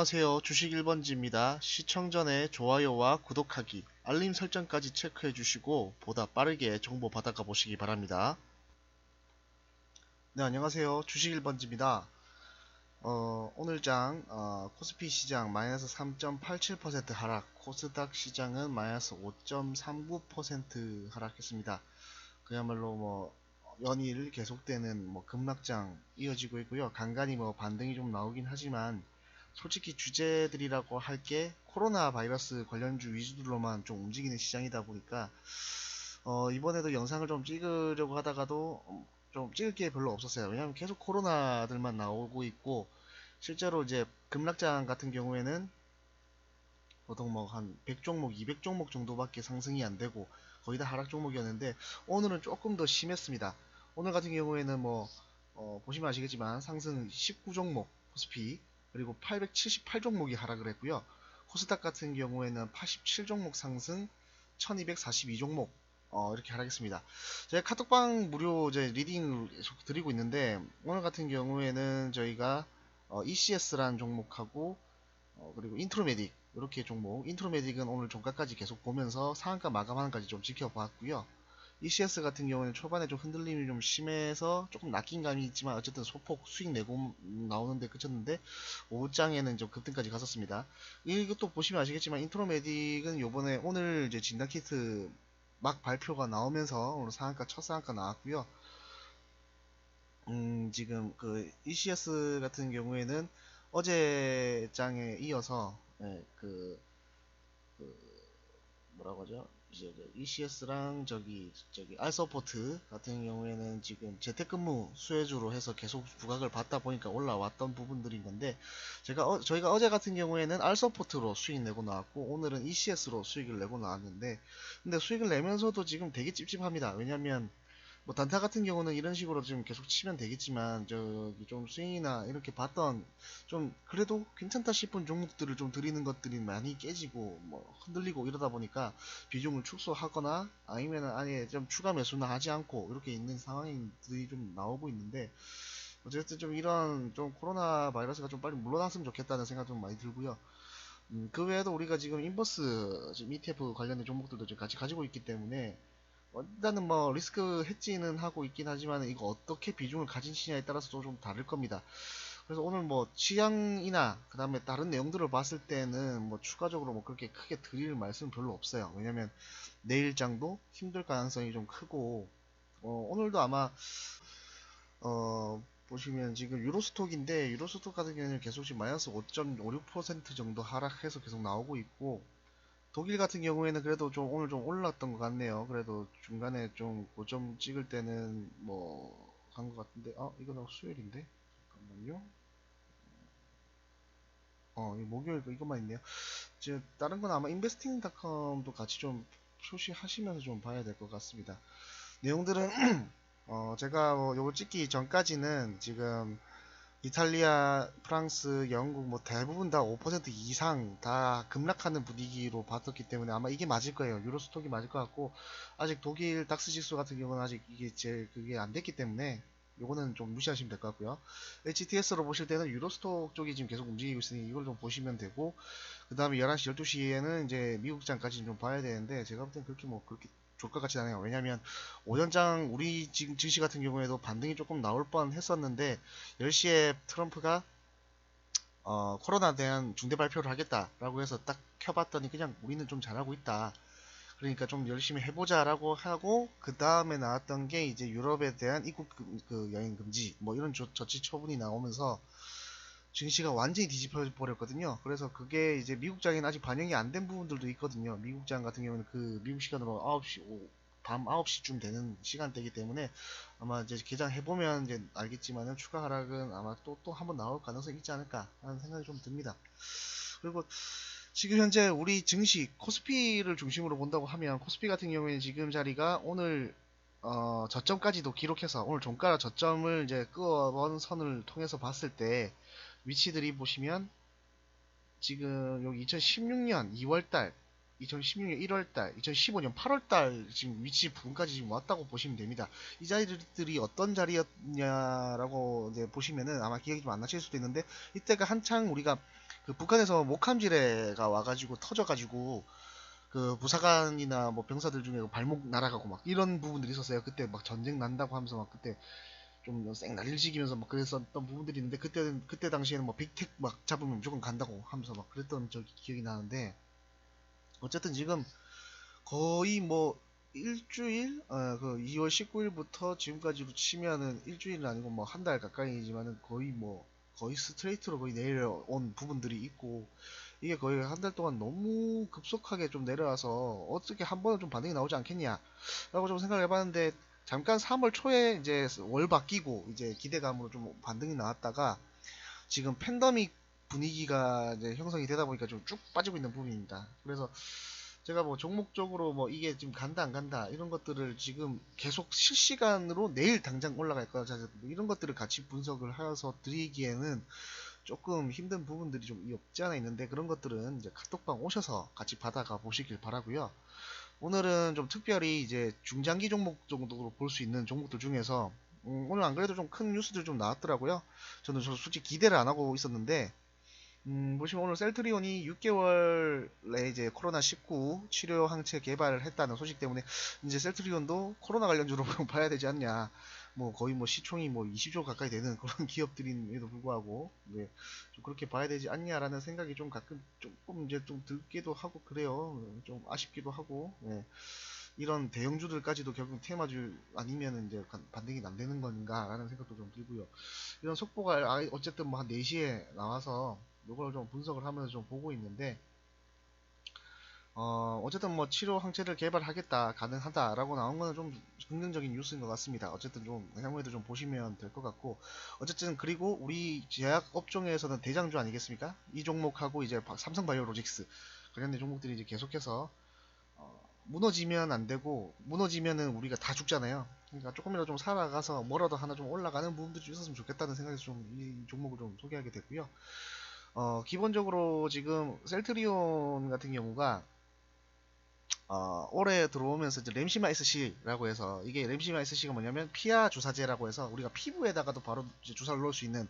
안녕하세요. 주식 1번지입니다. 시청 전에 좋아요와 구독하기, 알림 설정까지 체크해 주시고 보다 빠르게 정보 받아가 보시기 바랍니다. 네, 안녕하세요. 주식 1번지입니다. 오늘장 코스피 시장 마이너스 3.87% 하락, 코스닥 시장은 마이너스 5.39% 하락했습니다. 그야말로 연일 계속되는 급락장 이어지고 있고요. 간간히 반등이 좀 나오긴 하지만 솔직히 주제들이라고 할 게 코로나 바이러스 관련주 위주로만 좀 움직이는 시장이다 보니까 이번에도 영상을 좀 찍으려고 하다가도 좀 찍을 게 별로 없었어요. 왜냐면 계속 코로나들만 나오고 있고, 실제로 이제 급락장 같은 경우에는 보통 한 100종목, 200종목 정도밖에 상승이 안 되고 거의 다 하락 종목이었는데, 오늘은 조금 더 심했습니다. 오늘 같은 경우에는 보시면 아시겠지만 상승 19종목 코스피, 그리고 878종목이 하락을 했고요. 코스닥 같은 경우에는 87종목 상승, 1242종목 이렇게 하락했습니다. 제가 카톡방 무료 리딩을 계속 드리고 있는데, 오늘 같은 경우에는 저희가 ECS라는 종목하고 그리고 인트로메딕 이렇게 종목, 인트로메딕은 오늘 종가까지 계속 보면서 상한가 마감하는까지 좀 지켜봤고요. ECS 같은 경우는 초반에 좀 흔들림이 좀 심해서 조금 낚인 감이 있지만 어쨌든 소폭 수익 내고 나오는데 그쳤는데, 오후장에는 좀 급등까지 갔었습니다. 이것도 보시면 아시겠지만 인트로메딕은 요번에 오늘 이제 진단키트 막 발표가 나오면서 오늘 상한가 첫 상한가 나왔고요. 지금 그 ECS 같은 경우에는 어제 장에 이어서 뭐라고 하죠? 이제 ECS랑 알서포트 같은 경우에는 지금 재택근무 수혜주로 해서 계속 부각을 받다 보니까 올라왔던 부분들인 건데, 저희가 어제 같은 경우에는 알서포트로 수익 내고 나왔고 오늘은 ECS로 수익을 내고 나왔는데, 근데 수익을 내면서도 지금 되게 찝찝합니다. 왜냐면 단타 같은 경우는 이런 식으로 지금 계속 치면 되겠지만, 좀 스윙이나 이렇게 봤던 좀 그래도 괜찮다 싶은 종목들을 좀 드리는 것들이 많이 깨지고 흔들리고 이러다 보니까 비중을 축소하거나 아니면은 아예 좀 추가 매수나 하지 않고 이렇게 있는 상황들이 좀 나오고 있는데, 어쨌든 좀 이런 좀 코로나 바이러스가 좀 빨리 물러났으면 좋겠다는 생각 좀 많이 들고요. 그 외에도 우리가 지금 인버스 지금 ETF 관련된 종목들도 지금 같이 가지고 있기 때문에 일단은 리스크 해지는 하고 있긴 하지만 이거 어떻게 비중을 가지느냐에 따라서 좀 다를 겁니다. 그래서 오늘 취향이나 그 다음에 다른 내용들을 봤을 때는 추가적으로 그렇게 크게 드릴 말씀 별로 없어요. 왜냐면 내일장도 힘들 가능성이 좀 크고, 오늘도 아마 보시면 지금 유로스톡인데, 유로스톡 같은 경우는 계속 지금 마이너스 5.56% 정도 하락해서 계속 나오고 있고, 독일 같은 경우에는 그래도 좀 오늘 좀 올랐던 것 같네요. 그래도 중간에 좀 고점 찍을 때는 한 것 같은데, 이거는 수요일인데? 잠깐만요. 이 목요일 이것만 있네요. 이제 다른 건 아마 investing.com도 같이 좀 표시하시면서 좀 봐야 될 것 같습니다. 내용들은 제가 요거 찍기 전까지는 지금 이탈리아, 프랑스, 영국 대부분 다 5% 이상 다 급락하는 분위기로 봤었기 때문에 아마 이게 맞을 거예요. 유로스톡이 맞을 것 같고, 아직 독일 닥스 지수 같은 경우는 아직 이게 그게 안 됐기 때문에 요거는 좀 무시하시면 될 것 같고요. HTS로 보실 때는 유로스톡 쪽이 지금 계속 움직이고 있으니 이걸 좀 보시면 되고, 그 다음에 11시, 12시에는 이제 미국장까지 좀 봐야 되는데, 제가 볼 땐 그렇게 좋을 것 같지 않아요. 왜냐면 오전장 우리 지금 증시 같은 경우에도 반등이 조금 나올 뻔 했었는데, 10시에 트럼프가 코로나에 대한 중대 발표를 하겠다라고 해서 딱 켜봤더니 그냥 우리는 좀 잘하고 있다, 그러니까 좀 열심히 해보자라고 하고, 그 다음에 나왔던 게 이제 유럽에 대한 입국 여행 금지 이런 조치 처분이 나오면서 증시가 완전히 뒤집혀 버렸거든요. 그래서 그게 이제 미국장에는 아직 반영이 안 된 부분들도 있거든요. 미국장 같은 경우는 그 미국 시간으로 밤 9시쯤 되는 시간대이기 때문에 아마 이제 개장해보면 이제 알겠지만은 추가 하락은 아마 또 한번 나올 가능성이 있지 않을까 하는 생각이 좀 듭니다. 그리고 지금 현재 우리 증시 코스피를 중심으로 본다고 하면, 코스피 같은 경우에는 지금 자리가 오늘 저점까지도 기록해서 오늘 종가 저점을 이제 끄어본 선을 통해서 봤을 때 위치들이 보시면 지금 여기 2016년 2월달, 2016년 1월달, 2015년 8월달 지금 위치 부분까지 지금 왔다고 보시면 됩니다. 이 자리들이 어떤 자리였냐라고 이제 보시면은 아마 기억이 좀 안 나실 수도 있는데, 이때가 한창 우리가 그 북한에서 목함지뢰가 와가지고 터져가지고 그 부사관이나 뭐 병사들 중에 발목 날아가고 막 이런 부분들이 있었어요. 그때 막 전쟁 난다고 하면서 막 그때 좀 쌩 난리지기면서 막 그랬었던 부분들이 있는데 그때 당시에는 뭐 빅텍 막 잡으면 무조건 간다고 하면서 막 그랬던 저 기억이 나는데 어쨌든 지금 거의 뭐 일주일 그 2월 19일부터 지금까지로 치면은 일주일은 아니고 뭐 한 달 가까이지만은 거의 뭐 거의 스트레이트로 거의 내려온 부분들이 있고 이게 거의 한 달 동안 너무 급속하게 좀 내려와서 어떻게 한 번은 좀 반등이 나오지 않겠냐 라고 좀 생각을 해봤는데 잠깐 3월 초에 이제 월 바뀌고 이제 기대감으로 좀 반등이 나왔다가 지금 팬더믹 분위기가 이제 형성이 되다 보니까 좀 쭉 빠지고 있는 부분입니다. 그래서 제가 뭐 종목적으로 뭐 이게 지금 간다 안 간다 이런 것들을 지금 계속 실시간으로 내일 당장 올라갈 거야 이런 것들을 같이 분석을 하여서 드리기에는 조금 힘든 부분들이 좀 없지 않아 있는데 그런 것들은 이제 카톡방 오셔서 같이 받아가 보시길 바라고요. 오늘은 좀 특별히 이제 중장기 종목 정도로 볼 수 있는 종목들 중에서 오늘 안 그래도 좀 큰 뉴스들 좀 나왔더라고요. 저는 솔직히 기대를 안 하고 있었는데 보시면 오늘 셀트리온이 6개월에 이제 코로나19 치료 항체 개발을 했다는 소식 때문에 이제 셀트리온도 코로나 관련주로 봐야 되지 않냐. 뭐 거의 뭐 시총이 뭐 20조 가까이 되는 그런 기업들임에도 불구하고 네, 좀 그렇게 봐야 되지 않냐라는 생각이 좀 가끔 조금 이제 좀 들기도 하고 그래요. 좀 아쉽기도 하고 네. 이런 대형주들까지도 결국 테마주 아니면 이제 반등이 안 되는 건가라는 생각도 좀 들고요. 이런 속보가 어쨌든 뭐 한 4시에 나와서 이걸 좀 분석을 하면서 좀 보고 있는데 어쨌든 뭐 치료 항체를 개발하겠다 가능하다라고 나온 거는 좀 긍정적인 뉴스인 것 같습니다. 어쨌든 좀 향후에도 좀 보시면 될 것 같고 어쨌든 그리고 우리 제약 업종에서는 대장주 아니겠습니까? 이 종목하고 이제 삼성바이오로직스 관련된 종목들이 이제 계속해서 무너지면 안 되고 무너지면은 우리가 다 죽잖아요. 그러니까 조금이라도 좀 살아가서 뭐라도 하나 좀 올라가는 부분들이 좀 있었으면 좋겠다는 생각에서 좀 이 종목을 좀 소개하게 되고요. 기본적으로 지금 셀트리온 같은 경우가 올해 들어오면서 이제 램시마 SC라고 해서 이게 램시마 SC가 뭐냐면 피하 주사제라고 해서 우리가 피부에다가도 바로 이제 주사를 넣을 수 있는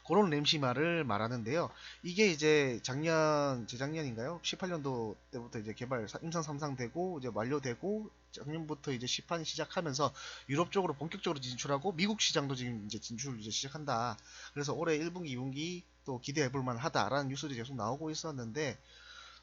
그런 램시마를 말하는데요. 이게 이제 재작년인가요? 18년도 때부터 이제 개발 임상 3상 되고 이제 완료되고 작년부터 이제 시판이 시작하면서 유럽 쪽으로 본격적으로 진출하고 미국 시장도 지금 이제 진출 이제 시작한다. 그래서 올해 1분기, 2분기 또 기대해 볼 만하다라는 뉴스들이 계속 나오고 있었는데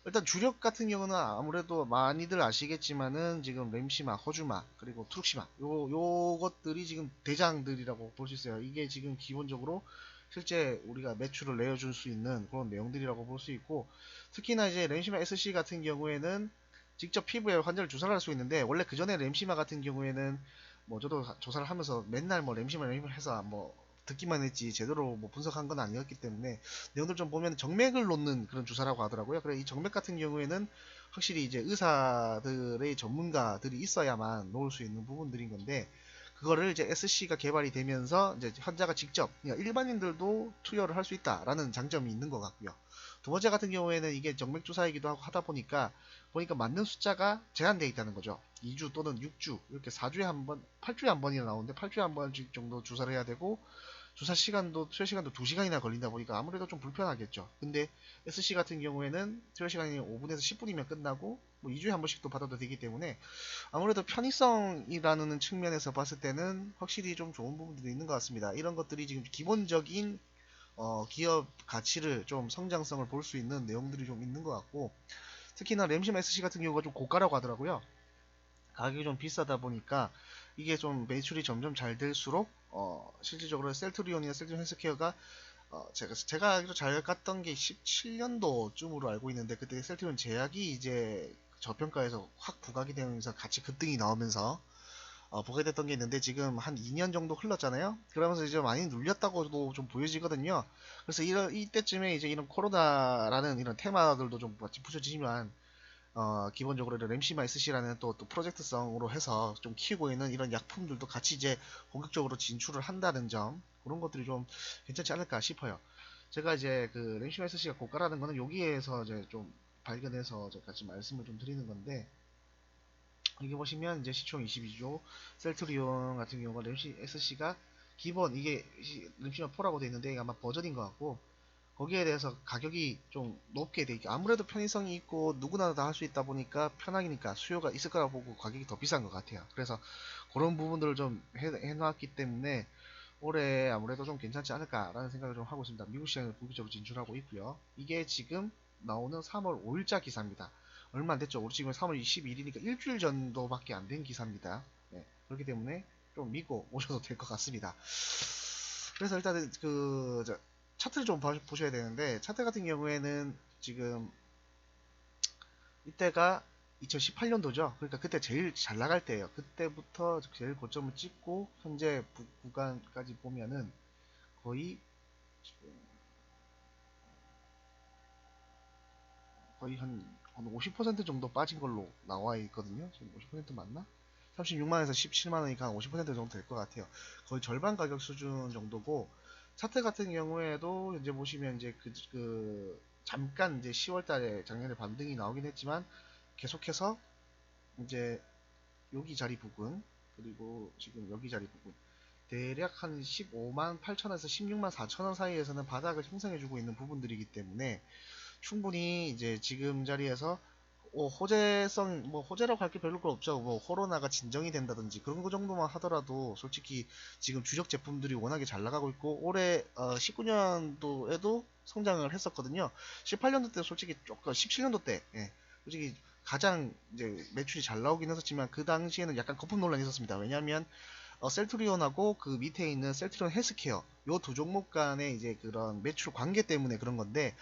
일단 주력 같은 경우는 아무래도 많이들 아시겠지만은 지금 램시마, 허주마, 그리고 트룩시마 요것들이 지금 대장들이라고 볼 수 있어요. 이게 지금 기본적으로 실제 우리가 매출을 내어줄 수 있는 그런 내용들이라고 볼 수 있고 특히나 이제 램시마 SC 같은 경우에는 직접 피부에 환자를 주사를 할 수 있는데 원래 그 전에 램시마 같은 경우에는 뭐 저도 조사를 하면서 맨날 뭐 램시마 해서 뭐 듣기만 했지 제대로 뭐 분석한 건 아니었기 때문에 내용들 좀 보면 정맥을 놓는 그런 주사라고 하더라고요. 그래 이 정맥 같은 경우에는 확실히 이제 의사들의 전문가들이 있어야만 놓을 수 있는 부분들인 건데 그거를 이제 SC가 개발이 되면서 이제 환자가 직접 그러니까 일반인들도 투여를 할 수 있다라는 장점이 있는 것 같고요. 두 번째 같은 경우에는 이게 정맥 주사이기도 하고 하다 보니까 맞는 숫자가 제한되어 있다는 거죠. 2주 또는 6주 이렇게 4주에 한 번, 8주에 한 번이나 나오는데 8주에 한 번씩 정도 주사를 해야 되고 주사 시간도 투여 시간도 2시간이나 걸린다 보니까 아무래도 좀 불편하겠죠. 근데 SC 같은 경우에는 투여 시간이 5분에서 10분이면 끝나고 뭐 2주에 한 번씩도 받아도 되기 때문에 아무래도 편의성이라는 측면에서 봤을 때는 확실히 좀 좋은 부분들이 있는 것 같습니다. 이런 것들이 지금 기본적인 기업 가치를 좀 성장성을 볼 수 있는 내용들이 좀 있는 것 같고 특히나 램심 SC 같은 경우가 좀 고가라고 하더라고요. 가격이 좀 비싸다 보니까 이게 좀 매출이 점점 잘 될수록 실질적으로 셀트리온이나 셀트리온 헬스케어가 제가 알기로 잘 갔던 게 17년도쯤으로 알고 있는데 그때 셀트리온 제약이 이제 저평가에서 확 부각이 되면서 같이 급등이 나오면서 보게 됐던 게 있는데 지금 한 2년 정도 흘렀잖아요. 그러면서 이제 많이 눌렸다고도 좀 보여지거든요. 그래서 이때쯤에 이제 이런 코로나라는 이런 테마들도 좀 같이 붙여지지만 기본적으로 램시마 SC라는 또 프로젝트성으로 해서 좀 키우고 있는 이런 약품들도 같이 이제 본격적으로 진출을 한다는 점 그런 것들이 좀 괜찮지 않을까 싶어요. 제가 이제 그 램시마 SC가 고가라는 거는 여기에서 이제 좀 발견해서 제가 같이 말씀을 좀 드리는 건데 여기 보시면 이제 시총 22조 셀트리온 같은 경우가 램시 SC가 기본 이게 램시마 4라고 되어 있는데 이게 아마 버전인 것 같고 거기에 대해서 가격이 좀 높게 돼 있고, 아무래도 편의성이 있고 누구나 다 할 수 있다 보니까 편하니까 수요가 있을 거라 보고 가격이 더 비싼 것 같아요. 그래서 그런 부분들을 좀 해놨기 때문에 올해 아무래도 좀 괜찮지 않을까라는 생각을 좀 하고 있습니다. 미국 시장에 본격적으로 진출하고 있고요. 이게 지금 나오는 3월 5일자 기사입니다. 얼마 안 됐죠. 우리 지금 3월 22일이니까 일주일 정도밖에 안 된 기사입니다. 네, 그렇기 때문에 좀 믿고 오셔도 될 것 같습니다. 그래서 일단은 차트를 좀 보셔야 되는데, 차트 같은 경우에는 지금 이때가 2018년도죠. 그러니까 그때 제일 잘 나갈 때예요. 그때부터 제일 고점을 찍고 현재 구간까지 보면은 거의 거의 한 50% 정도 빠진 걸로 나와 있거든요. 지금 50% 맞나? 36만원에서 17만원이니까 한 50% 정도 될 것 같아요. 거의 절반 가격 수준 정도고, 차트 같은 경우에도 이제 보시면 이제 잠깐 이제 10월 달에 작년에 반등이 나오긴 했지만 계속해서 이제 여기 자리 부근, 그리고 지금 여기 자리 부근, 대략 한 15만 8천원에서 16만 4천원 사이에서는 바닥을 형성해주고 있는 부분들이기 때문에 충분히 이제 지금 자리에서 호재성, 뭐 호재라고 할 게 별로 없죠. 뭐 코로나가 진정이 된다든지 그런 거 정도만 하더라도 솔직히 지금 주력 제품들이 워낙에 잘 나가고 있고, 올해 19년도에도 성장을 했었거든요. 18년도 때 솔직히 조금, 17년도 때 솔직히 가장 이제 매출이 잘 나오긴 했었지만 그 당시에는 약간 거품 논란이 있었습니다. 왜냐하면 셀트리온하고 그 밑에 있는 셀트리온 헬스케어, 요 두 종목 간의 이제 그런 매출 관계 때문에 그런 건데,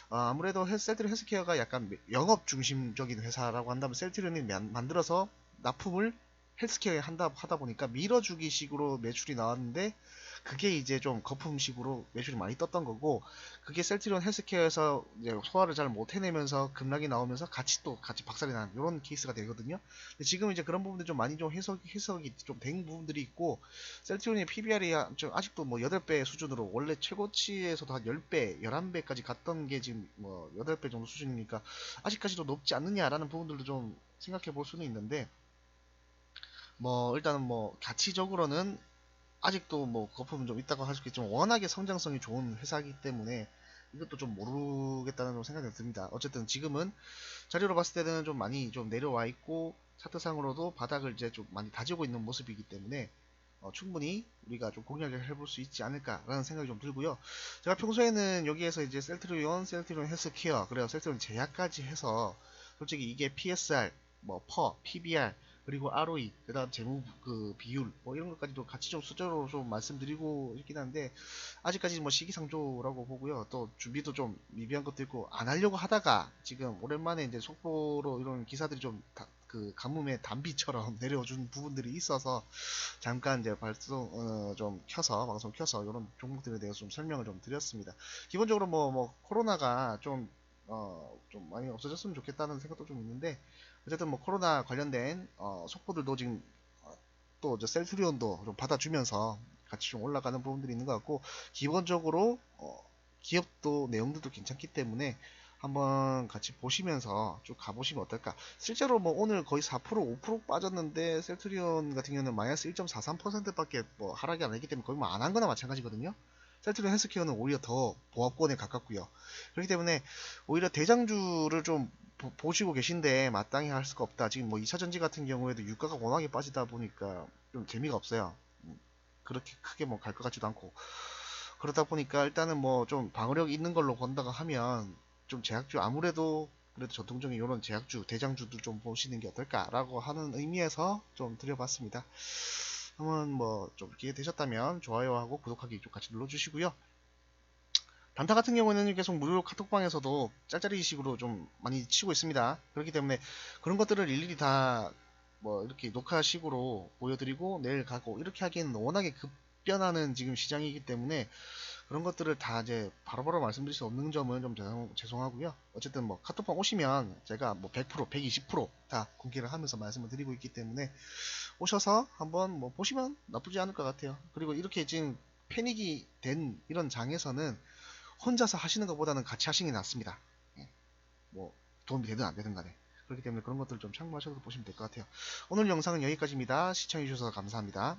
아무래도 셀트리온 헬스케어가 약간 영업 중심적인 회사라고 한다면 셀트리온이 만들어서 납품을 헬스케어에 하다 보니까 밀어주기 식으로 매출이 나왔는데, 그게 이제 좀 거품식으로 매출이 많이 떴던 거고, 그게 셀트리온 헬스케어에서 이제 소화를 잘 못 해내면서 급락이 나오면서 같이 박살이 난 이런 케이스가 되거든요. 근데 지금 이제 그런 부분들 좀 많이 좀 해석이 좀 된 부분들이 있고, 셀트리온의 PBR이 좀 아직도 뭐 8배 수준으로, 원래 최고치에서도 한 10배, 11배까지 갔던 게 지금 뭐 8배 정도 수준이니까 아직까지도 높지 않느냐라는 부분들도 좀 생각해 볼 수는 있는데, 뭐 일단은 뭐 가치적으로는 아직도 뭐 거품은 좀 있다고 할 수 있겠지만 워낙에 성장성이 좋은 회사이기 때문에 이것도 좀 모르겠다는 좀 생각이 듭니다. 어쨌든 지금은 자료로 봤을 때는 좀 많이 좀 내려와 있고, 차트상으로도 바닥을 이제 좀 많이 다지고 있는 모습이기 때문에 충분히 우리가 좀 공략을 해볼 수 있지 않을까라는 생각이 좀 들고요. 제가 평소에는 여기에서 이제 셀트리온 헬스케어, 그래요, 셀트리온 제약까지 해서 솔직히 이게 PSR, 뭐 퍼, PBR, 그리고 ROE, 그다음 재무 그 비율, 뭐 이런 것까지도 같이 좀 숫자로 좀 말씀드리고 있긴 한데, 아직까지 뭐 시기상조라고 보고요. 또 준비도 좀 미비한 것도 있고, 안 하려고 하다가 지금 오랜만에 이제 속보로 이런 기사들이 좀 그 가뭄의 단비처럼 내려준 부분들이 있어서 잠깐 이제 좀 켜서 방송 켜서 이런 종목들에 대해서 좀 설명을 좀 드렸습니다. 기본적으로 뭐 코로나가 좀 많이 없어졌으면 좋겠다는 생각도 좀 있는데, 어쨌든 뭐 코로나 관련된 속보들도 지금 또 이제 셀트리온도 좀 받아주면서 같이 좀 올라가는 부분들이 있는 것 같고, 기본적으로 기업도 내용들도 괜찮기 때문에 한번 같이 보시면서 쭉 가보시면 어떨까. 실제로 뭐 오늘 거의 4% 5% 빠졌는데 셀트리온 같은 경우는 마이너스 1.43%밖에 뭐 하락이 안 했기 때문에 거의 뭐 안 한 거나 마찬가지거든요. 셀트리온 헬스케어는 오히려 더 보합권에 가깝고요. 그렇기 때문에 오히려 대장주를 좀 보시고 계신데 마땅히 할 수가 없다. 지금 뭐 2차전지 같은 경우에도 유가가 워낙에 빠지다 보니까 좀 재미가 없어요. 그렇게 크게 뭐 갈 것 같지도 않고, 그러다 보니까 일단은 뭐 좀 방어력 있는 걸로 본다고 하면 좀 제약주, 아무래도 그래도 전통적인 이런 제약주 대장주들 좀 보시는 게 어떨까라고 하는 의미에서 좀 드려봤습니다. 한번 뭐 좀 기회 되셨다면 좋아요하고 구독하기 좀 같이 눌러주시고요. 단타 같은 경우에는 계속 무료 카톡방에서도 짤짤이식으로 좀 많이 치고 있습니다. 그렇기 때문에 그런 것들을 일일이 다 뭐 이렇게 녹화식으로 보여드리고 내일 가고 이렇게 하기에는 워낙에 급변하는 지금 시장이기 때문에 그런 것들을 다 이제 바로바로 말씀드릴 수 없는 점은 좀 죄송하고요. 어쨌든 뭐 카톡방 오시면 제가 뭐 100%, 120%다 공개를 하면서 말씀을 드리고 있기 때문에 오셔서 한번 뭐 보시면 나쁘지 않을 것 같아요. 그리고 이렇게 지금 패닉이 된 이런 장에서는 혼자서 하시는 것보다는 같이 하시는 게 낫습니다. 예, 뭐 도움이 되든 안 되든 간에. 그렇기 때문에 그런 것들 좀 참고하셔서 보시면 될 것 같아요. 오늘 영상은 여기까지입니다. 시청해주셔서 감사합니다.